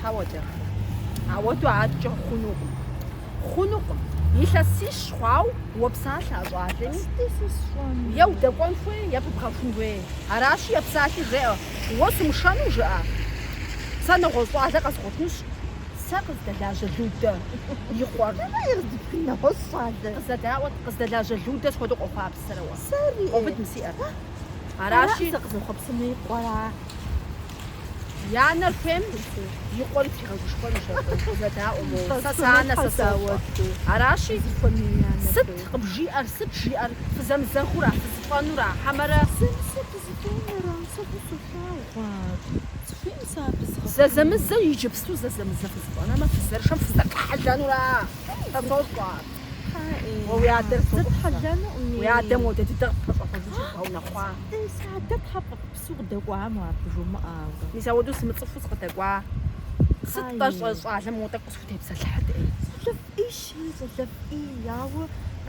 Хьэуэдэ. Ауэду адэкӀэ хъунукъым. Илъэсищ хъуауэ уэ псалъэ а щӏалэми. Е удэкӀуэн хуей, е пыбгъэхун хуей. Аращи епсалъи жеӀэ. Уэ сумышэну жыӀэ. Сэ нэгъуэщӀ щӏалэ къэзгъуэтынущ. Сэ къыздэлажьэ Людэ и къуэр. Къыздэлажьэ Людэ схуэдэу къохъуапсэрэ уэ. Къовыд мысиӀэр. Аращи къызыхъуэпсыну и къуэра. Я нэр хуейм и къуэр фигъэгушхуэнущ абы. КъызэдаӀуэу. Сэ сянэ сэ сауэ. Аращи сыт къыбжиӀэр, сыт жиӀэр? Фызэмызэхура, фызыфӀэнура, хьэмэрэ зэзэмызэ иджыпсту зэзэмызэ фызыфӀэнэмэ фызэршэм фызэртхьэлэнура. КъэзощӀэ. Уэ уи адэр уи адэм уэдэ дыдэ къыпэщӀэхъуэжынщ бгъэунэхъуа. Садэ тхьэ псы къыдэкӀуамэ абы жумыӀауэ. Мис ауэдэу сымыцӀыхуу сыкъыдэкӀуа. Сыт тӀэ щӀалэм уэ тӀэкӀу схутепсэлъыхьыт. ЗэлъэфӀий,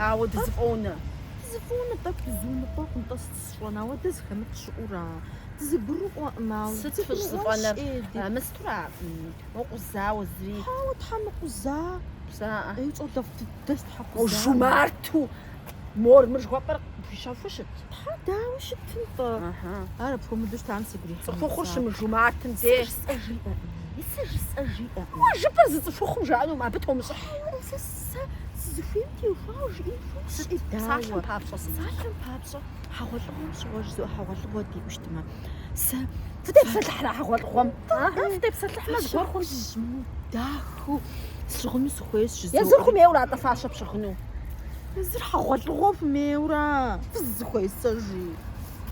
Ауэ дызыфӀонэ. тӀэкӀу зумыпӀэкъым, тӀэ сыщӀэнауэ дэ зыхэмыт щыӀура. ДызыгурыӀуэкъым, ауэ. Сыт фыщӀыфӀэнэр? Мыстурэ уэ къузауэ зыри. Хьэуэ тхьэ мыкъуза. ЩӀалэфӀ дыдэ тхьэ къуза. Жумарту мор мыр жыхуэпӀэр бжищэфу щыт. Тхьэ дауэ щытын-тӀэ. Ар апхуэмыдэу щытам сигурихьащ. Цӏыхухъур щымыжумартым деж. Сэ жиӀэ. Уэ жыпӀэр зы цӏыхухъум жаӀэнум абы томыщӀыхь. Сэ сызыхуейм теухуауэ жиӀэн Псалъэм папщӀэ Псалъэм папщӀэ хьэгъуэлӀыгъуэм щыгъуэжь хьэгъуэлӀыгъуэ диӀущтымэ. Сэ Фыдепсэлъыхьрэ хьэгъуэлӀыгъуэм? Фыдепсэлъыхьмэ зыгуэр хъунщ. дахэу сщыгъыну сыхуейщ. Езыр хъумейуэ атӀэфащэ пщыгъыну. Езыр хьэгъуэлӀыгъуэ хъумейуэ. Фызыхуей сэ жи.